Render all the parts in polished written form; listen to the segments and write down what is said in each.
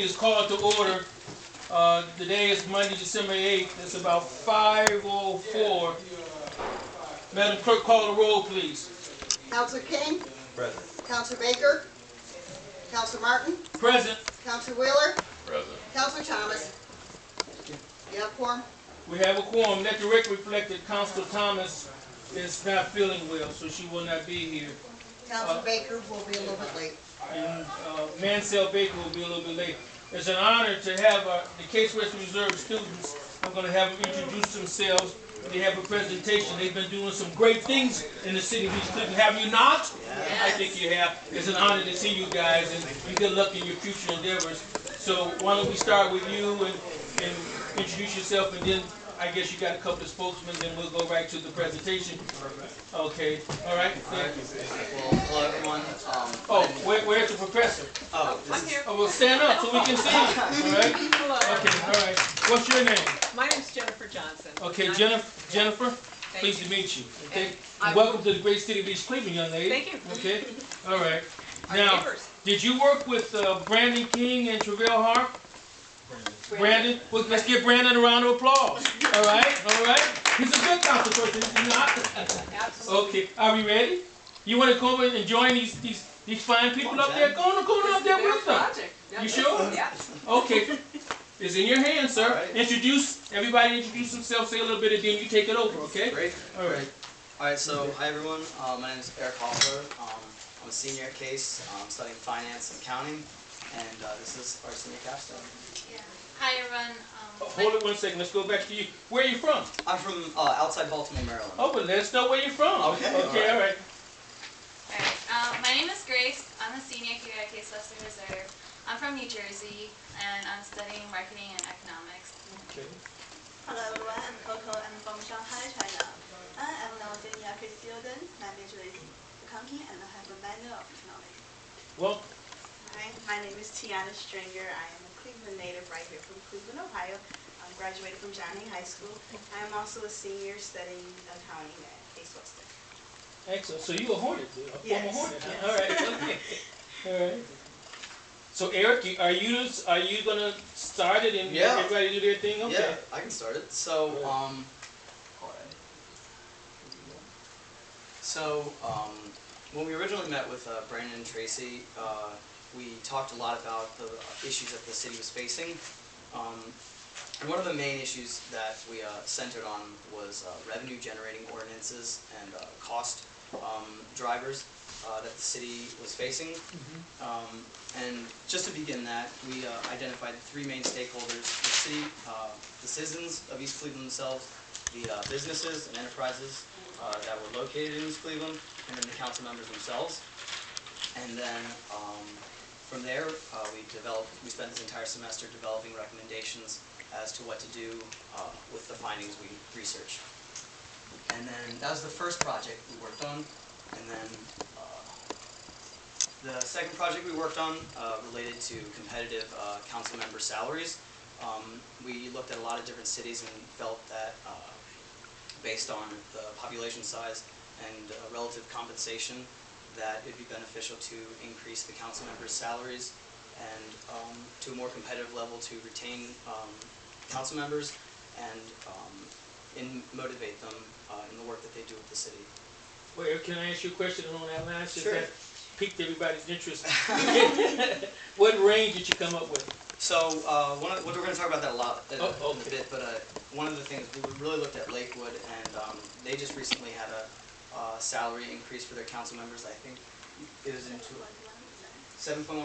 Is called to order. Today is Monday, December 8th. It's about 5:04. Madam Clerk, call the roll, please. Councilor King? Present. Councilor Baker? Councilor Martin? Present. Councilor Wheeler? Present. Councilor Thomas? You have quorum? We have a quorum. Let the record reflect that Councilor Thomas is not feeling well, so she will not be here. Councilor Baker will be a little bit late. And Mansell Baker will be a little bit late. It's an honor to have the Case Western Reserve students. I'm going to have them introduce themselves. They have a presentation. They've been doing some great things in the city of East Cleveland. Have you not? Yes. I think you have. It's an honor to see you guys, and good luck in your future endeavors. So why don't we start with you and introduce yourself, and then I guess you got a couple of spokesmen, then we'll go right to the presentation. Okay. All right. Well, hello everyone. Where's the professor? This is Oh, well, stand up so we can see you. All right. Hello. Okay. All right. What's your name? My name's Jennifer Johnson. Okay, And Jennifer. Thank Pleased you. to meet you. Okay. And And welcome to the great city of East Cleveland, young lady. Thank you. Okay. All right. Our Now, neighbors. did you work with Brandon King and Travell Harp? Brandon. Well, let's give Brandon a round of applause. All right. All right. He's a good council person. He's not. Absolutely. Okay. Are we ready? You want to come over and join these fine people up there? Go on up there with them. Project. You sure? Yes. Okay. It's in your hands, sir. All right. Everybody introduce themselves, say a little bit, and then you take it over, okay? great. All right. Alright, so hi everyone. My name is Eric Hoffler. I'm a senior at Case. I'm studying finance and accounting, and this is our senior capstone. Hi everyone. Hold it 1 second. Let's go back to you. Where are you from? I'm from outside Baltimore, Maryland. Oh, but let us know where you're from. Okay, Okay, all right. Alright, my name is Grace. I'm a senior here at Case Western Reserve. I'm from New Jersey and I'm studying marketing and economics. Okay. Hello everyone, I'm Coco. I'm from Shanghai, China. I'm now a senior PhD student. My major is accounting and I have a minor of economics. Well, Hi, my name is Tiana Stringer. I am a Cleveland native right here from Cleveland, Ohio. I'm graduated from Johnny High School. I am also a senior studying accounting at Case Western. excellent. So you a Hornet, a former Yes, Hornet. Huh? yes. All right. Okay. All right. So Eric, are you gonna start it and Yeah. everybody do their thing? Okay. Yeah, I can start it. So, when we originally met with Brandon and Tracy, we talked a lot about the issues that the city was facing. And one of the main issues that we centered on was revenue generating ordinances and cost drivers that the city was facing. And just to begin that, we identified three main stakeholders: the city, the citizens of East Cleveland themselves, the businesses and enterprises that were located in East Cleveland, and then the council members themselves. And then from there, we spent this entire semester developing recommendations as to what to do with the findings we researched. And then that was the first project we worked on. And then the second project we worked on related to competitive council member salaries. We looked at a lot of different cities and felt that based on the population size and relative compensation, that it'd be beneficial to increase the council members' salaries and to a more competitive level to retain council members and motivate them in the work that they do with the city. Well, Eric, can I ask you a question along that line? Since Sure. that piqued everybody's interest. What range did you come up with? So we're going to talk about that a lot in a okay. bit, but one of the things, we really looked at Lakewood, and they just recently had a salary increase for their council members. I think it was into 7.1%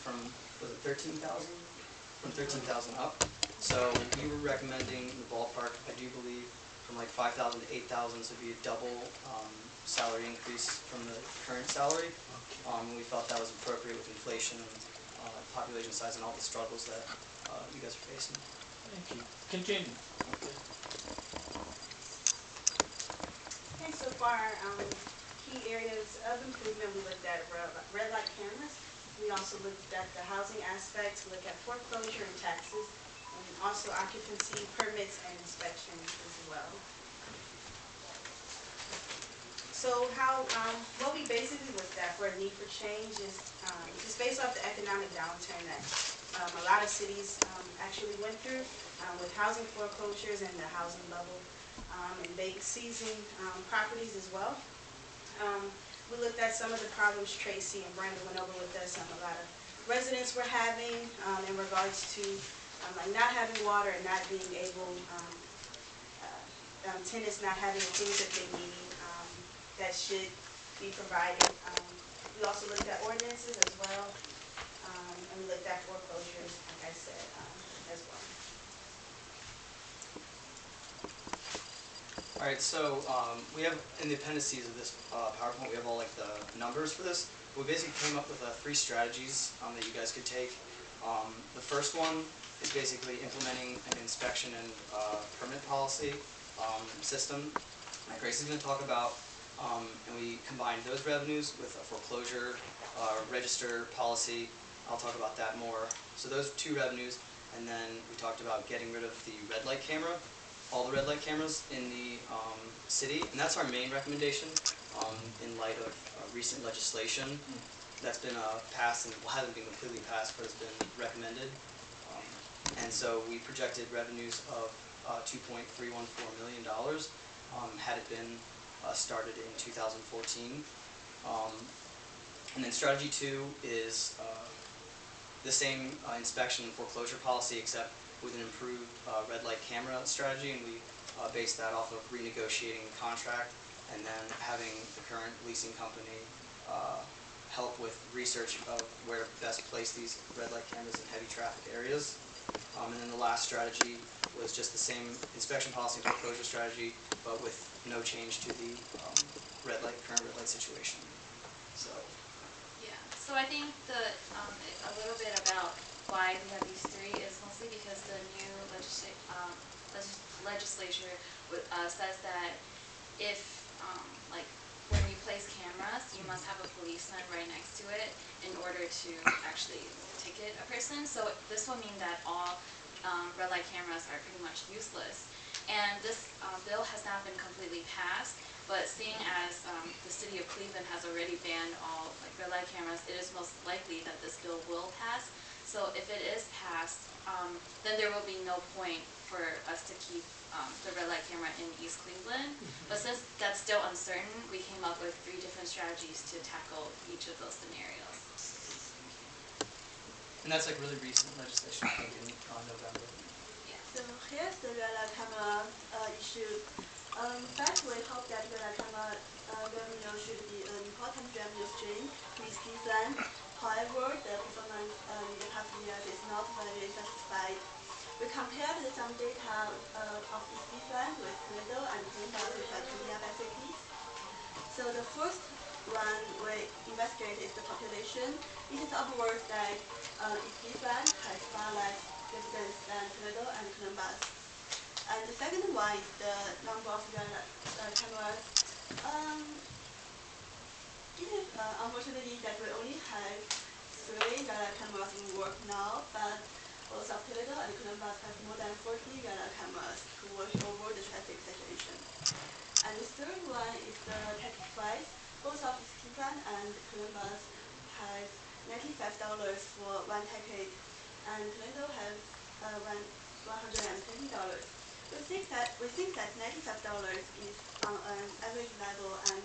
from, was it 13,000? From 13,000 up. So we were recommending in the ballpark, I do believe, from like 5,000 to 8,000, so it'd be a double salary increase from the current salary. We felt that was appropriate with inflation and population size and all the struggles that you guys are facing. Thank you. Continue. Okay, so far, key areas of improvement, we looked at red light cameras. We also looked at the housing aspect, to look at foreclosure and taxes, and also occupancy permits and inspections as well. So what we basically looked at for a need for change is just based off the economic downturn that a lot of cities actually went through with housing foreclosures and the housing bubble, and they seizing properties as well. We looked at some of the problems Tracy and Brandon went over with us. A lot of residents were having in regards to like not having water and not being able, tenants not having the things that they need that should be provided. We also looked at ordinances as well, and we looked at foreclosures, like I said, as well. All right, so we have in the appendices of this PowerPoint, we have all like the numbers for this. We basically came up with 3 strategies that you guys could take. The first one is basically implementing an inspection and permit policy system that Grace is going to talk about, and we combined those revenues with a foreclosure register policy. I'll talk about that more. So those 2 revenues, and then we talked about getting rid of the red light camera, all the red light cameras in the city, and that's our main recommendation in light of recent legislation that's been passed and hasn't been completely passed, but has been recommended. And so we projected revenues of $2.314 million had it been started in 2014. And then strategy 2 is the same inspection and foreclosure policy, except with an improved red light camera strategy, and we based that off of renegotiating the contract and then having the current leasing company help with research of where to best place these red light cameras in heavy traffic areas. And then the last strategy was just the same inspection policy and foreclosure strategy, but with no change to the current red light situation. So. Yeah, so I think a little bit about why we have these 3 is mostly because the new legislature says that if, like, when you place cameras, you must have a policeman right next to it in order to actually ticket a person. So this will mean that all red light cameras are pretty much useless. And this bill has not been completely passed, but seeing as the city of Cleveland has already banned all red light cameras, it is most likely that this bill will pass. So if it is passed, then there will be no point for us to keep the red light camera in East Cleveland. But since that's still uncertain, we came up with 3 different strategies to tackle each of those scenarios. And that's like really recent legislation, I think in November. So here's the red light camera issue. First, we hope that red light camera revenue should be an important revenue stream to East Cleveland. However, the performance in the past years is not very satisfied. We compared some data of East Cleveland with Toledo and Columbus, which are 2 nearby cities. So the first one we investigate is the population. It is obvious that East Cleveland has far less residents than Toledo and Columbus. And the second one is the number of cameras. It is unfortunately that we only have 3 cameras in work now, but both of Toledo and Columbus have more than 40 cameras to watch over the traffic situation. And the third one is the ticket price. Both of Cleveland and Columbus have $95 for 1 ticket, and Toledo has $120. We think that $95 is on an average level, and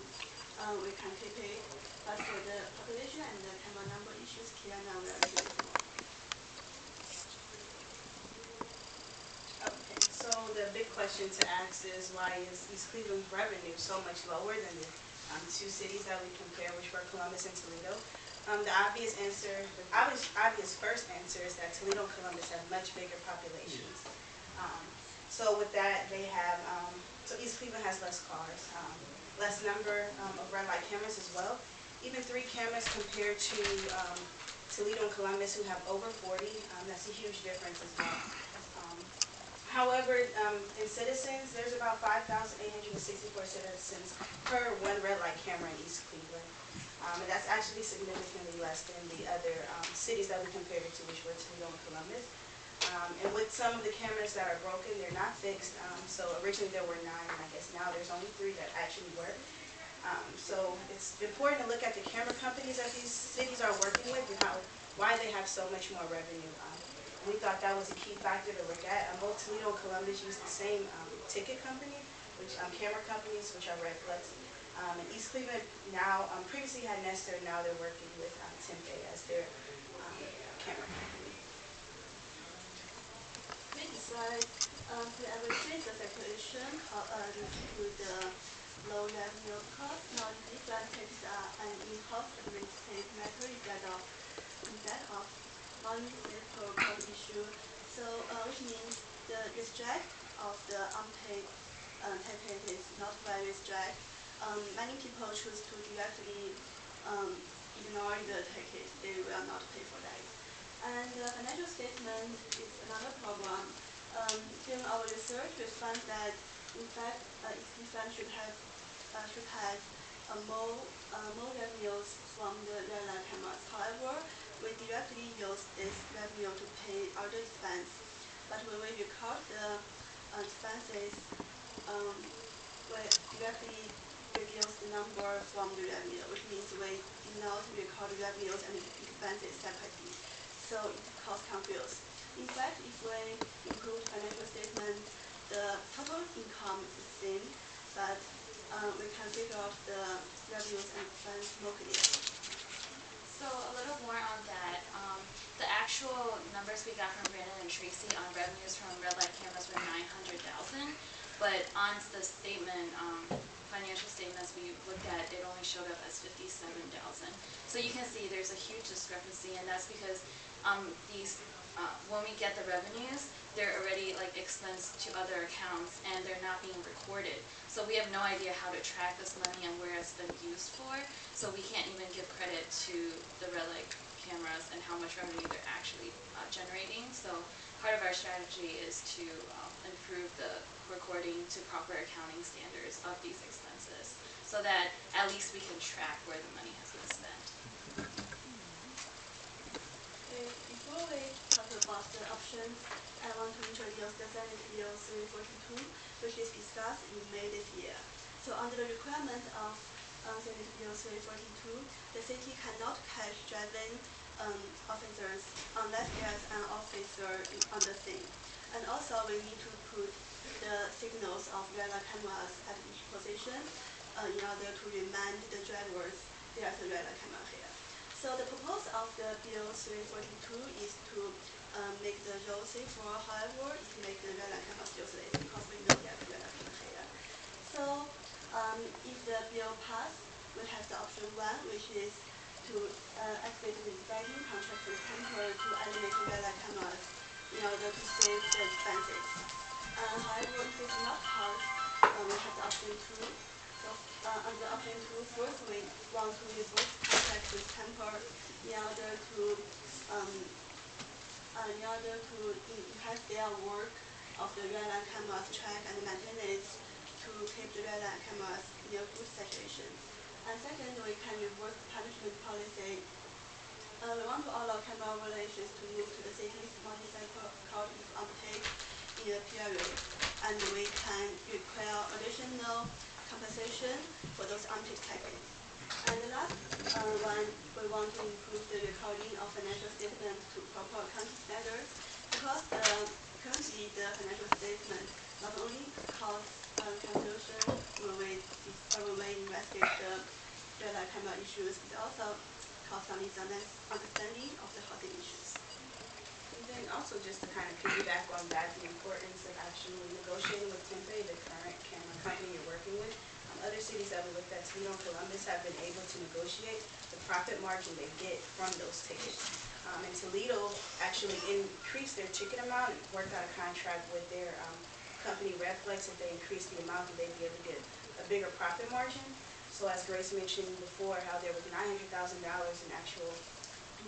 we can keep it. But for the population and the camera number issues here now, we are looking for. Okay, so the big question to ask is, why is East Cleveland's revenue so much lower than the 2 cities that we compare, which were Columbus and Toledo? The obvious first answer is that Toledo and Columbus have much bigger populations. So with that, they have, so East Cleveland has less cars, less number of red light cameras as well. Even 3 cameras compared to Toledo and Columbus, who have over 40, that's a huge difference as well. However, in citizens, there's about 5,864 citizens per 1 red light camera in East Cleveland. And that's actually significantly less than the other cities that we compared it to, which were Toledo and Columbus. And with some of the cameras that are broken, they're not fixed. So originally there were 9, and I guess now there's only 3 that actually work. So it's important to look at the camera companies that these cities are working with and how why they have so much more revenue. We thought that was a key factor to look at. Both Toledo and Columbus use the same ticket company, which camera companies, which are Redflex. And East Cleveland now, previously had Nestor, now they're working with Tempe as their camera company. We decide to evaluate the situation with the low revenue cost, non-disadvantages and in-house administrative matter instead of municipal cost issue. So, which means the restrict of the unpaid ticket is not very strict. Many people choose to directly ignore the ticket. They will not pay for that. And the financial statement is another problem. During our research, we found that, in fact, East should have more revenues from the red light cameras. However, we directly use this revenue to pay other expense. But when we record the expenses, we directly reduce the number from the revenue, which means we do not record revenues and expenses separately. So it causes confusion. In fact, if we include financial statement, the total income is the same, but we can figure out the revenues and expense more clearly. So a little more on that. The actual numbers we got from Brandon and Tracy on revenues from red light cameras were $900,000, but on the statement, financial statements we looked at, it only showed up as $57,000. So you can see there's a huge discrepancy, and that's because when we get the revenues, they're already like expensed to other accounts and they're not being recorded. So we have no idea how to track this money and where it's been used for. So we can't even give credit to the red light cameras and how much revenue they're actually generating. So part of our strategy is to improve the recording to proper accounting standards of these expenses so that at least we can track where the money has been spent. Before we talk about the options, I want to introduce the Senate Bill 342, which is discussed in May this year. So under the requirement of Senate Bill 342, the city cannot catch driving officers unless there's an officer on the scene. And also we need to put the signals of red light cameras at each position in order to remind the drivers there's a red light camera here. So the purpose of the Bill 342 is to make the road safer. However, it makes the red light camera still safe because we know there's a red light camera here. So if the bill passes, we have the option 1, which is to activate the dividing contract with Temper to eliminate red light cameras in order to save the expenses. However, if it's not passed, we have the option 2. So under option 2, first we want to revoke contract with Temper in order to enhance their work of the red light cameras track and maintenance to keep the red light cameras in a good situation. And second, we can reverse punishment policy. We want to allow camera violations to move to the city's multi-cycle court if unpaid in a period, and we can require additional compensation for those unpaid tickets. And the last one, we want to improve the recording of financial statements to proper accounting standards, because currently the financial statement not only cause confusion when we investigate the red light camera issues, it also cause some misunderstanding of the housing issues. And then also just to kind of piggyback on that, the importance of actually negotiating with Tempe, the current camera company you're working with. Other cities that we looked at, Toledo and Columbus, have been able to negotiate the profit margin they get from those tickets. And Toledo actually increased their ticket amount and worked out a contract with their company Redflex. If they increased the amount, they'd be able to get a bigger profit margin. So as Grace mentioned before, how there was $900,000 in actual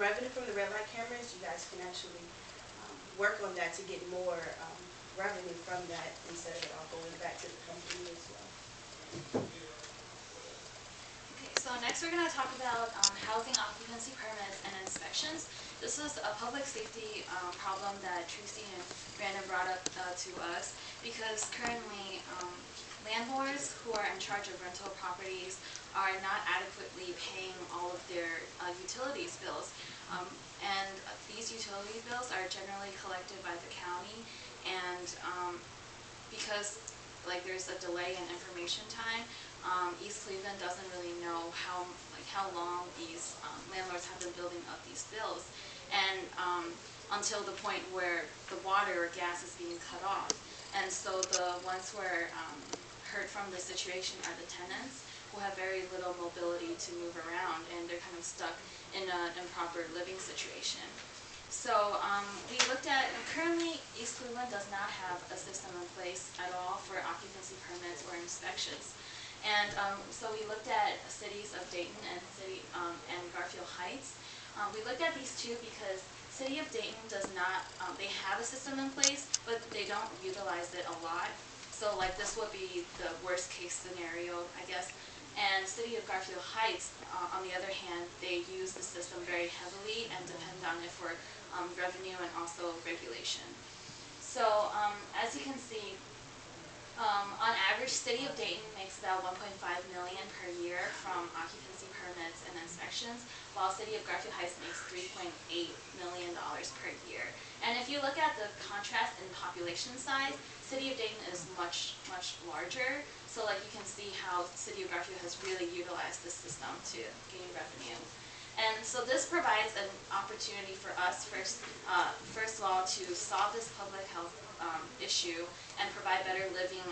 revenue from the red light cameras, you guys can actually work on that to get more revenue from that instead of it all going back to the company as well. Okay, so next we're going to talk about housing occupancy permits and inspections. This is a public safety problem that Tracy and Brandon brought up to us because currently landlords who are in charge of rental properties are not adequately paying all of their utilities bills. And these utility bills are generally collected by the county, and because like there's a delay in information time, East Cleveland doesn't really know how long these landlords have been building up these bills, and until the point where the water or gas is being cut off. And so the ones who are hurt from the situation are the tenants, who have very little mobility to move around, and they're kind of stuck in an improper living situation. So we looked at, currently East Cleveland does not have a system in place at all for occupancy permits or inspections. And so we looked at cities of Dayton and Garfield Heights. We looked at these two because City of Dayton does not, they have a system in place, but they don't utilize it a lot. So like this would be the worst case scenario, I guess. And City of Garfield Heights, on the other hand, they use the system very heavily and depend on it for revenue and also regulation. So as you can see, on average, City of Dayton makes about $1.5 million per year from occupancy permits and inspections, while City of Garfield Heights makes $3.8 million per year. And if you look at the contrast in population size, City of Dayton is much, much larger. So like you can see how City of Garfield has really utilized this system to gain revenue. And so this provides an opportunity for us, first of all, to solve this public health issue and provide better living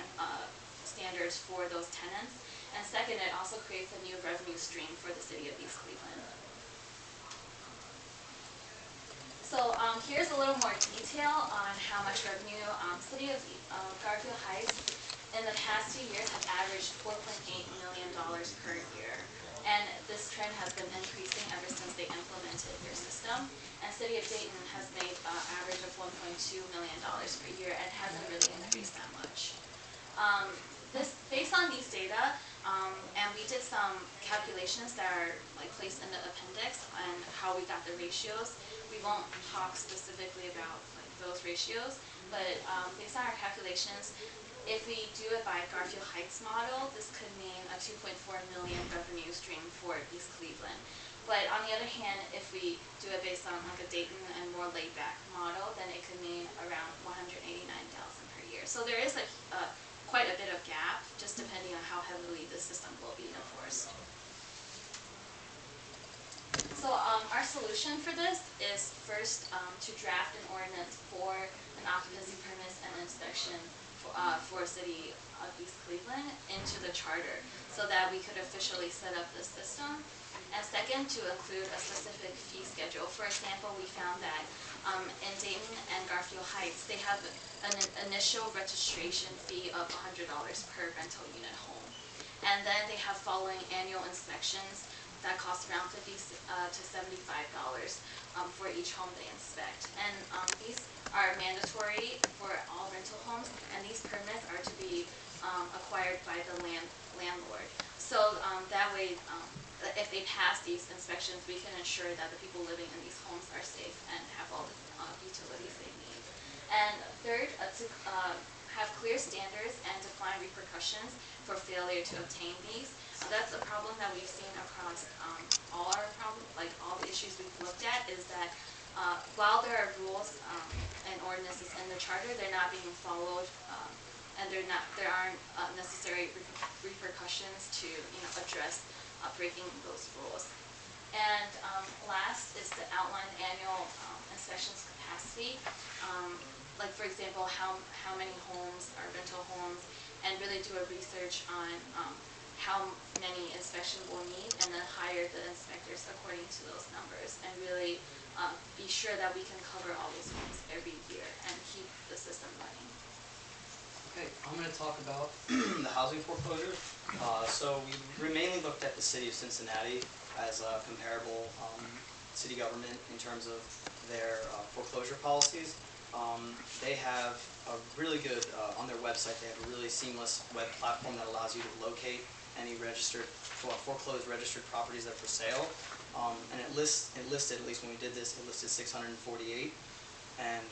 standards for those tenants. And second, it also creates a new revenue stream for the City of East Cleveland. So here's a little more detail on how much revenue City of Garfield Heights in the past 2 years have averaged $4.8 million per year. And this trend has been increasing ever since they implemented their system. And City of Dayton has made an average of $1.2 million per year and hasn't really increased that much. Based on these data, and we did some calculations that are like placed in the appendix and how we got the ratios. We won't talk specifically about like those ratios, but based on our calculations, if we do it by Garfield Heights model, this could mean a $2.4 million revenue stream for East Cleveland. But on the other hand, if we do it based on like a Dayton and more laid-back model, then it could mean around $189,000 per year. So there is quite a bit of gap, just depending on how heavily the system will be enforced. So our solution for this is first to draft an ordinance for an occupancy permits and inspection for City of East Cleveland into the charter, so that we could officially set up this system. And second, to include a specific fee schedule. For example, we found that in Dayton and Garfield Heights, they have an initial registration fee of $100 per rental unit home. And then they have following annual inspections that cost around $50 to $75 for each home they inspect. And these are mandatory for all rental homes, and these permits are to be acquired by the landlord. So that way, if they pass these inspections, we can ensure that the people living in these homes are safe and have all the utilities they need. And third, to have clear standards and define repercussions for failure to obtain these. That's a problem that we've seen across all the issues we've looked at, is that while there are rules and ordinances in the charter, they're not being followed, and there aren't necessary repercussions to address breaking those rules. And last is to outline annual inspections capacity. Like for example, how many homes are rental homes, and really do a research on how many inspections we'll need, and then hire the inspectors according to those numbers, and really be sure that we can cover all those homes every year and keep the system running. Okay, I'm going to talk about the housing foreclosure. So we mainly looked at the city of Cincinnati as a comparable city government in terms of their foreclosure policies. They have a really good, on their website, they have a really seamless web platform that allows you to locate any foreclosed registered properties that are for sale. And it listed, at least when we did this, it listed 648. And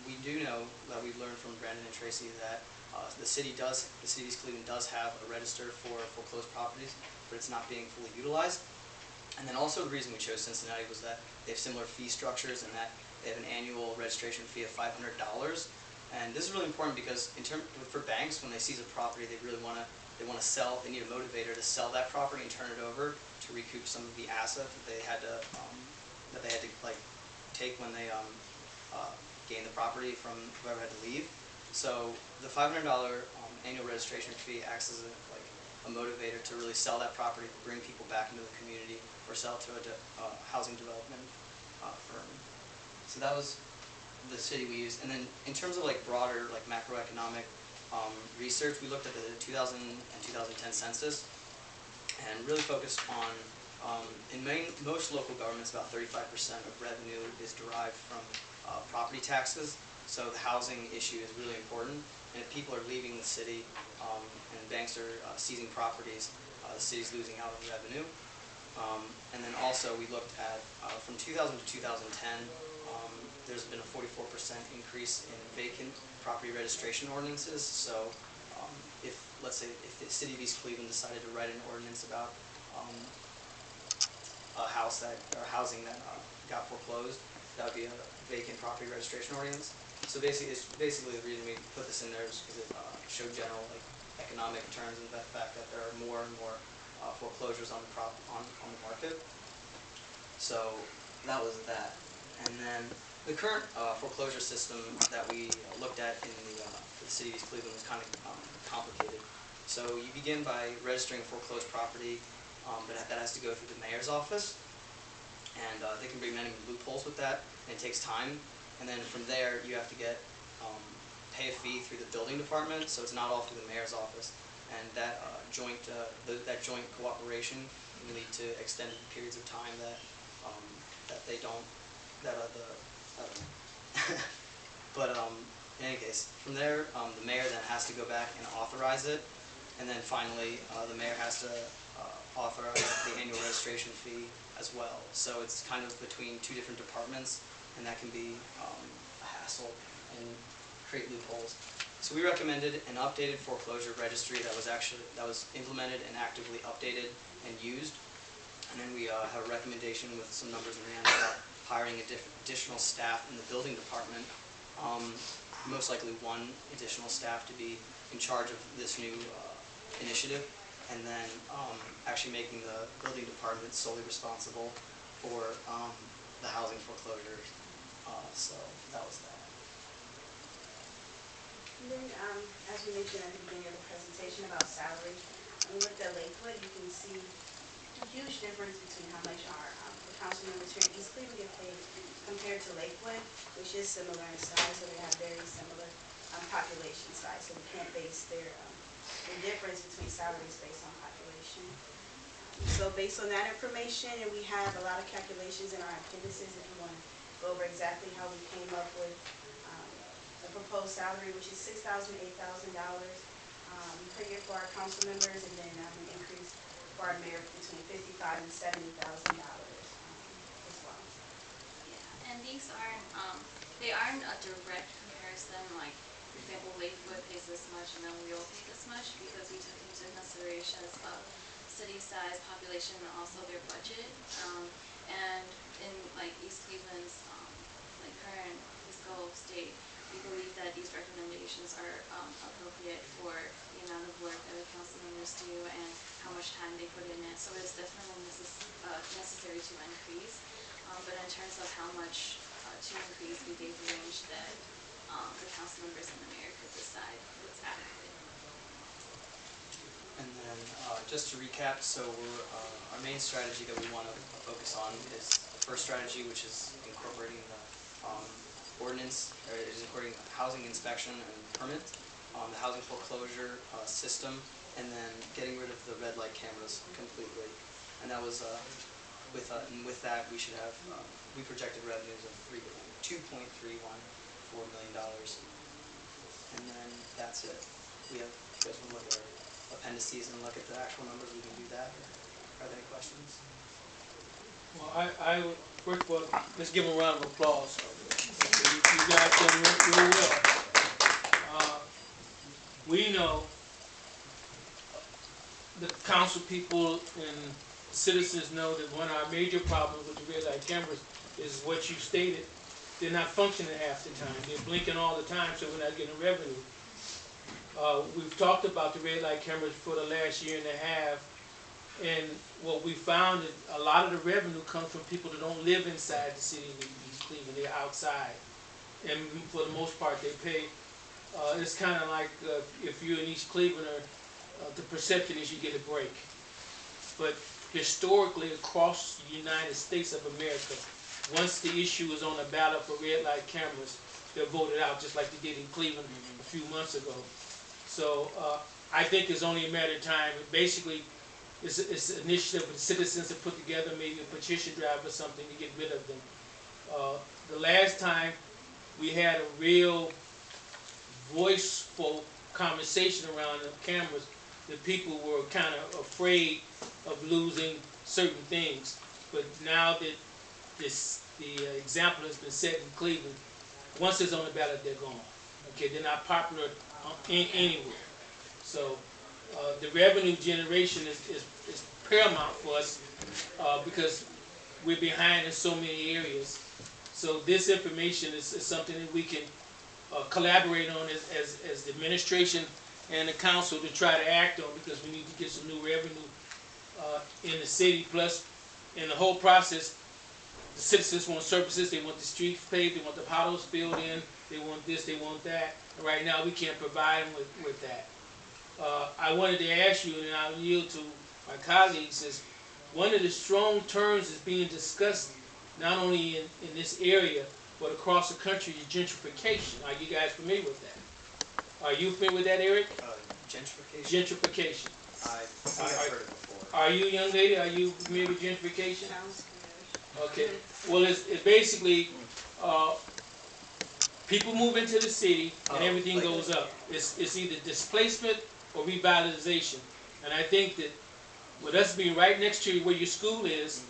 we do know that we've learned from Brandon and Tracy that the city of East Cleveland does have a register for foreclosed properties, but it's not being fully utilized. And then also the reason we chose Cincinnati was that they have similar fee structures and that they have an annual registration fee of $500. And this is really important because for banks, when they seize a property, they really want to sell. They need a motivator to sell that property and turn it over to recoup some of the asset that they had to like take when they gained the property from whoever had to leave. So the $500 annual registration fee acts as a motivator to really sell that property, bring people back into the community, or sell to a housing development firm. So that was the city we used. And then in terms of like broader like macroeconomic research, we looked at the 2000 and 2010 census and really focused on, in most local governments, about 35% of revenue is derived from property taxes. So the housing issue is really important. And if people are leaving the city and banks are seizing properties, the city's losing out on revenue. And then also we looked at, from 2000 to 2010, there's been a 44% increase in vacant property registration ordinances. So if, let's say, if the city of East Cleveland decided to write an ordinance about a house or housing that got foreclosed, that would be a vacant property registration ordinance. So basically the reason we put this in there is because it showed general like economic terms and the fact that there are more and more foreclosures on the market. So that was that. And then the current foreclosure system that we looked at in the city of East Cleveland was kind of complicated. So you begin by registering a foreclosed property, but that has to go through the mayor's office, and there can be many loopholes with that, and it takes time. And then from there, you have to pay a fee through the building department, so it's not all through the mayor's office. And that joint cooperation can lead to extended periods of time that they don't, but in any case, from there, the mayor then has to go back and authorize it, and then finally, the mayor has to authorize the annual registration fee as well. So it's kind of between two different departments, and that can be a hassle and create loopholes. So we recommended an updated foreclosure registry that was implemented and actively updated and used. And then we have a recommendation with some numbers in the end about hiring additional staff in the building department, most likely one additional staff to be in charge of this new initiative, and then actually making the building department solely responsible for the housing foreclosures. So that was that. And then, as we mentioned at the beginning of the presentation about salary, when we looked at Lakewood, you can see a huge difference between how much the council members here in East Cleveland get paid compared to Lakewood, which is similar in size, so they have very similar population size, so we can't base the difference between salaries based on population. So based on that information, and we have a lot of calculations in our appendices if you want to go over exactly how we came up with the proposed salary, which is $6,000 to $8,000 per year for our council members, and then an increase for our mayor between $55,000 and $70,000 as well. Yeah, and these aren't, they aren't a direct comparison, like, for example, Lakewood pays this much and then we all pay this much, because we took into considerations of city size, population, and also their budget. And in like East Cleveland's like current fiscal state, we believe that these recommendations are appropriate for the amount of work that the council members do and how much time they put in it. So it's definitely necessary to increase. But in terms of how much to increase, we gave the range that the council members and the mayor could decide what's adequate. And then just to recap, so our main strategy that we want to focus on is the first strategy, which is incorporating the ordinance, or is incorporating the housing inspection and permit, the housing foreclosure system, and then getting rid of the red light cameras completely. And that was with that we should have we projected revenues of $2.314 million, and then that's it. We have, if you guys want to look at our appendices and look at the actual numbers, we can do that. Are there any questions? Well, I would, first of all, let's give them a round of applause. You guys done real well. We know the council people in citizens know that one of our major problems with the red light cameras is what you stated. They're not functioning half the time. They're blinking all the time, so we're not getting revenue. We've talked about the red light cameras for the last year and a half, and what we found is a lot of the revenue comes from people that don't live inside the city of East Cleveland. They're outside, and for the most part, they pay. It's kind of like if you're in East Cleveland, the perception is you get a break. But historically, across the United States of America, once the issue is on the ballot for red light cameras, they're voted out, just like they did in Cleveland a few months ago. So I think it's only a matter of time. Basically, it's an initiative for the citizens to put together, maybe a petition drive or something to get rid of them. The last time we had a real voiceful conversation around the cameras, the people were kind of afraid of losing certain things. But now that the example has been set in Cleveland, once it's on the ballot, they're gone. Okay, they're not popular anywhere. So the revenue generation is paramount for us because we're behind in so many areas. So this information is something that we can collaborate on as the administration and the council to try to act on, because we need to get some new revenue in the city. Plus, in the whole process, the citizens want services. They want the streets paved. They want the potholes filled in. They want this. They want that. And right now, we can't provide them with that. I wanted to ask you, and I'll yield to my colleagues, is one of the strong terms that's being discussed not only in this area, but across the country, is gentrification. Are you guys familiar with that? Are you familiar with that, Eric? Gentrification? Gentrification. I think I've heard it before. Are you, young lady, are you familiar with gentrification? Sounds good. Okay. Well, it's basically people move into the city and everything goes up. It's either displacement or revitalization. And I think that with us being right next to where your school is,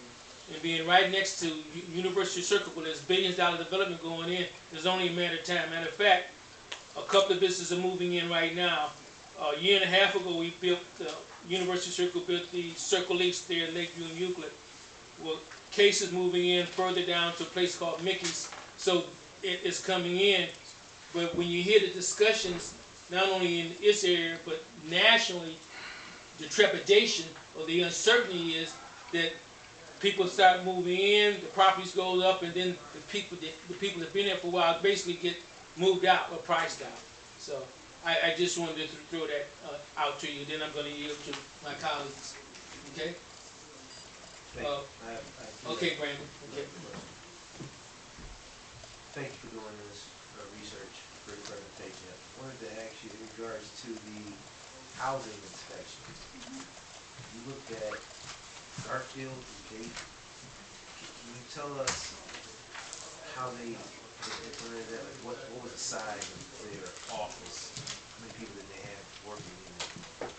and being right next to University Circle, where there's billions-dollar development going in, there's only a matter of time. Matter of fact, a couple of businesses are moving in right now. A year and a half ago, we built University Circle built the Circle East there in Lakeview and Euclid. Well, Case is moving in further down to a place called Mickey's, so it's coming in. But when you hear the discussions, not only in this area but nationally, the trepidation or the uncertainty is that people start moving in, the properties go up, and then the people that've been there for a while basically get moved out or priced out. So I just wanted to throw that out to you. Then I'm going to yield to my colleagues. Okay? Okay, Brandon. Okay. Thank you for doing this research for the presentation. I wanted to ask you in regards to the housing inspection. You looked at Garfield and Gate. Can you tell us how they implemented that? Like what was the size of their office? How many people did they have working in it?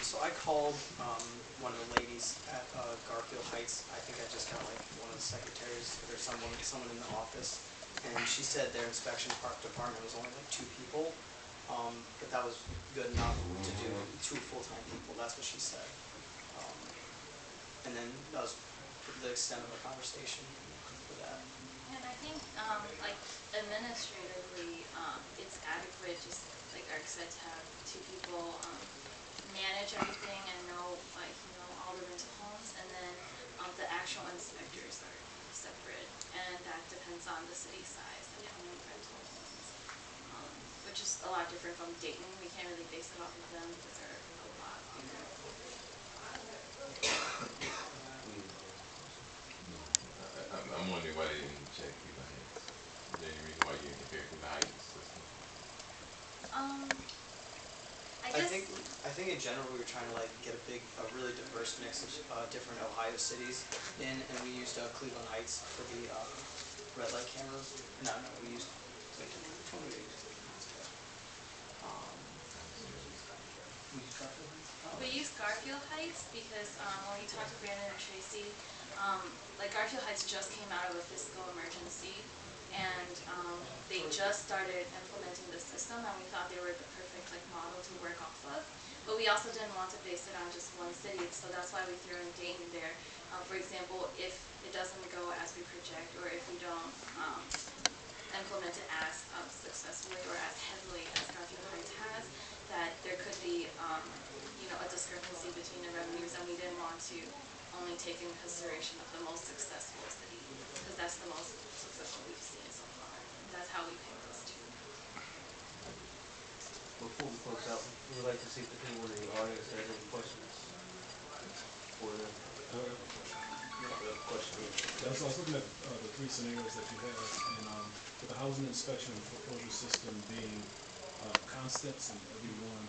So I called one of the ladies at Garfield Heights. I think I just got like one of the secretaries or someone in the office, and she said their inspection department was only like 2 people, but that was good enough to do 2 full-time people. That's what she said. And then that was the extent of our conversation for that. And I think, like, administratively, it's adequate, just like Eric said, to have 2 people manage everything and know, like, all the rental homes, and then the actual inspectors are separate, and that depends on the city size and how many rental homes, which is a lot different from Dayton. We can't really base it off of them because they're a lot bigger. I'm wondering why they didn't check Cleveland Heights. Is there any reason why you interfere with the Heights system? I think in general we were trying to like get a really diverse mix of different Ohio cities in, and we used Cleveland Heights for the red light cameras. No, we used which one did we use? We used Garfield Heights because when we talked to Brandon and Tracy, like Garfield Heights just came out of a fiscal emergency, and they just started implementing the system, and we thought they were the perfect like model to work off of. But we also didn't want to base it on just one city, so that's why we threw in Dayton there. For example, if it doesn't go as we project, or if we don't implement it as successfully or as heavily as Garfield Heights has, that there could be a discrepancy between the revenues, and we didn't want to only take in consideration of the most successful city, because that's the most successful we've seen so far. That's how we picked those two. Before we close out, we would like to see if anyone in the audience has any questions for them. Question. Yeah, so I was looking at the three scenarios that you have, and with the housing inspection and foreclosure system being constants in every one,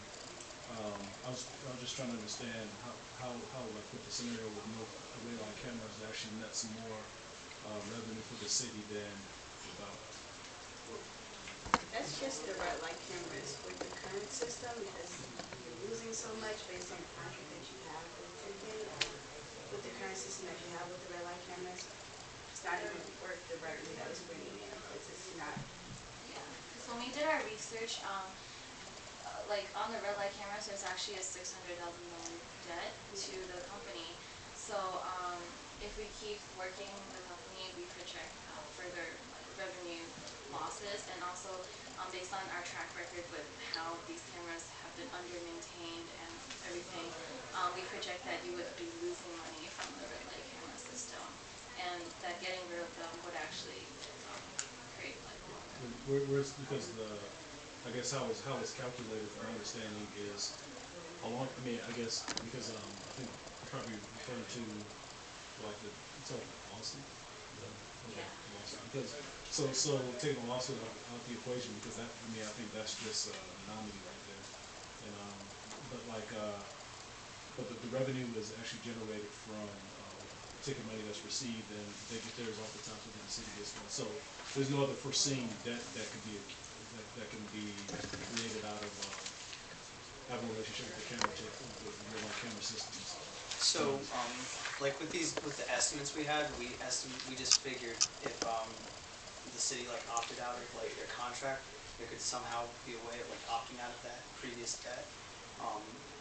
I was just trying to understand how like with the scenario with no radar cameras actually net some more revenue for the city than without. That's just the red light cameras with the current system, because you're losing so much based on the contract that you have with City. With the current system that you have with the red light cameras, it's not even worth the revenue that it's bringing in, because it's not. Yeah, because when we did our research, like on the red light cameras, there's actually a $600,000 debt to the company. So if we keep working the company, we project further like revenue losses, and also based on our track record with how these cameras have been under-maintained and everything, we project that you would be losing money from the red light camera system, and that getting rid of them would actually create like Where's because I guess how it's calculated from my understanding is along. I mean, I guess because I think you're probably referring to like it's all lawsuit. Yeah. Lawsuit. Because so taking a lawsuit out the equation, because that, I mean, I think that's just an anomaly right there. And but the revenue is actually generated from ticket money that's received, and they get theirs off the top, so then the city gets one. So there's no other foreseen debt that can be created out of having a relationship with the camera systems. So, like with the estimates we had, we just figured if the city like opted out of like their contract, there could somehow be a way of like opting out of that previous debt,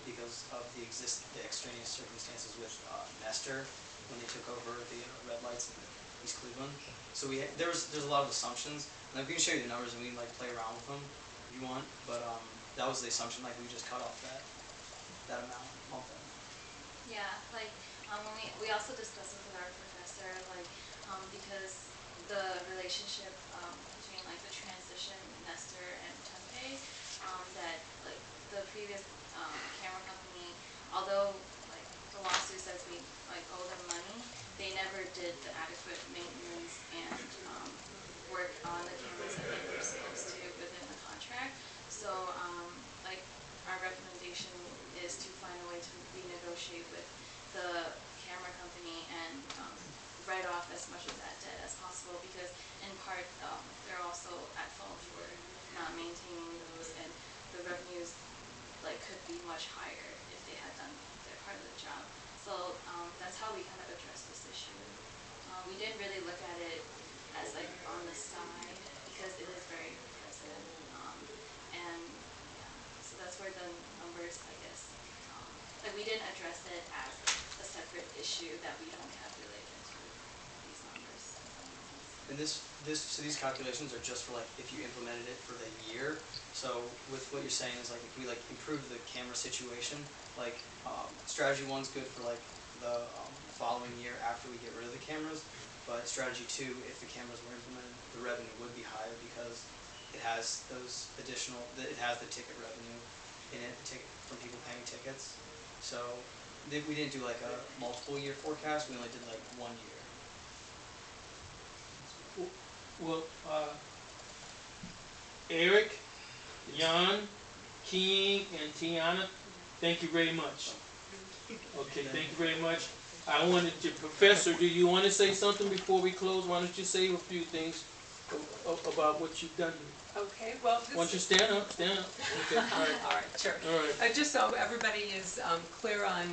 because of the extraneous circumstances with Nestor when they took over the red lights in East Cleveland. So there's a lot of assumptions. Like we can show you the numbers and we can like play around with them if you want, but that was the assumption. Like we just cut off that amount off that. Yeah, like when we also discussed this with our professor, like because the relationship between like the transition Nestor and Tempe, that like the previous camera company, although like the lawsuit says we like owe them money, they never did the adequate maintenance and work on the cameras that they were supposed to within the contract. So like our recommendation is to find a way to renegotiate with the camera company and write off as much of that debt as possible, because in part they're also at fault for not maintaining those, and the revenues like could be much higher if they had done their part of the job. So that's how we kind of address this issue. We didn't really look at it as like on the side, because it is very present, and yeah, so that's where the numbers, I guess, like we didn't address it as a separate issue that we don't calculate into these numbers. And so these calculations are just for like if you implemented it for the year. So with what you're saying is like if we like improve the camera situation, like strategy 1's good for like the following year after we get rid of the cameras, but strategy 2, if the cameras were implemented, the revenue would be higher because it has those additional, it has the ticket revenue in it, the ticket from people paying tickets. So we didn't do like a multiple year forecast, we only did like 1 year. Well, Eric, Jan, King, and Tiana, thank you very much. Okay, thank you very much. I wanted to, Professor, do you want to say something before we close? Why don't you say a few things? about what you've done. Okay, well, Why don't you this, stand up, stand up. Okay, all right, all right, sure. all right. Just so everybody is clear on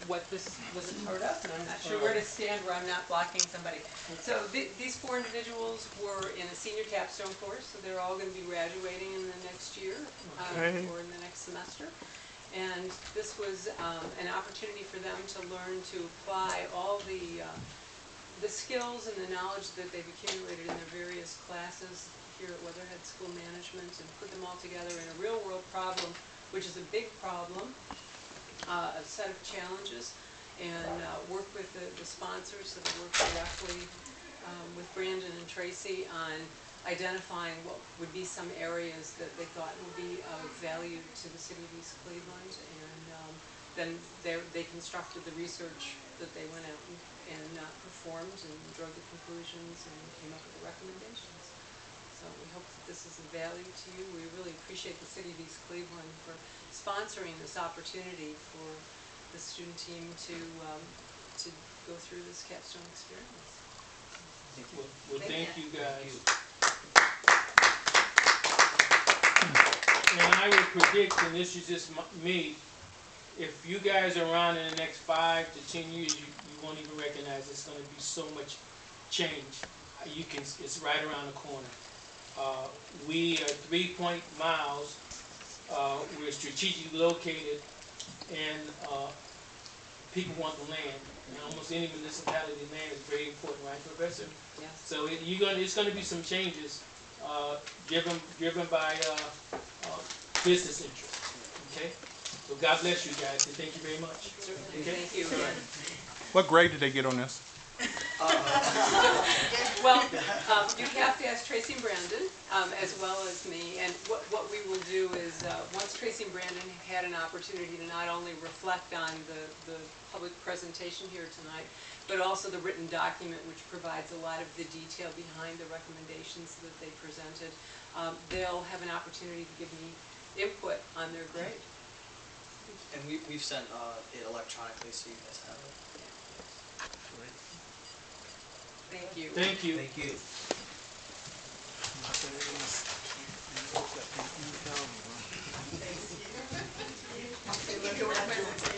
what this was a part of, and I'm not sure where to stand where I'm not blocking somebody. So these four individuals were in a senior capstone course, so they're all going to be graduating in the next year or in the next semester. And this was an opportunity for them to learn to apply all the skills and the knowledge that they've accumulated in their various classes here at Weatherhead School Management and put them all together in a real-world problem, which is a big problem, a set of challenges, and work with the sponsors that work directly with Brandon and Tracy on identifying what would be some areas that they thought would be of value to the city of East Cleveland, and then they constructed the research that they went out and performed and drew the conclusions and came up with the recommendations. So we hope that this is of value to you. We really appreciate the city of East Cleveland for sponsoring this opportunity for the student team to go through this capstone experience. Well, thank you guys. And I would predict, and this is just me, if you guys are around in the next 5 to 10 years, you won't even recognize it's going to be so much change. It's right around the corner. We are 3 miles. We're strategically located, and people want the land. And almost any municipality land is very important, right, Professor? Yes. So it's going to be some changes driven by business interests. Okay. So God bless you guys, and thank you very much. Certainly. Okay? Thank you. What grade did they get on this? Well, you have to ask Tracy and Brandon, as well as me, and what we will do is, once Tracy and Brandon have had an opportunity to not only reflect on the public presentation here tonight, but also the written document which provides a lot of the detail behind the recommendations that they presented, they'll have an opportunity to give me input on their grade. And we've sent it electronically, so you guys have it. Thank you. Thank you. Thank you. Okay, look at what I'm doing.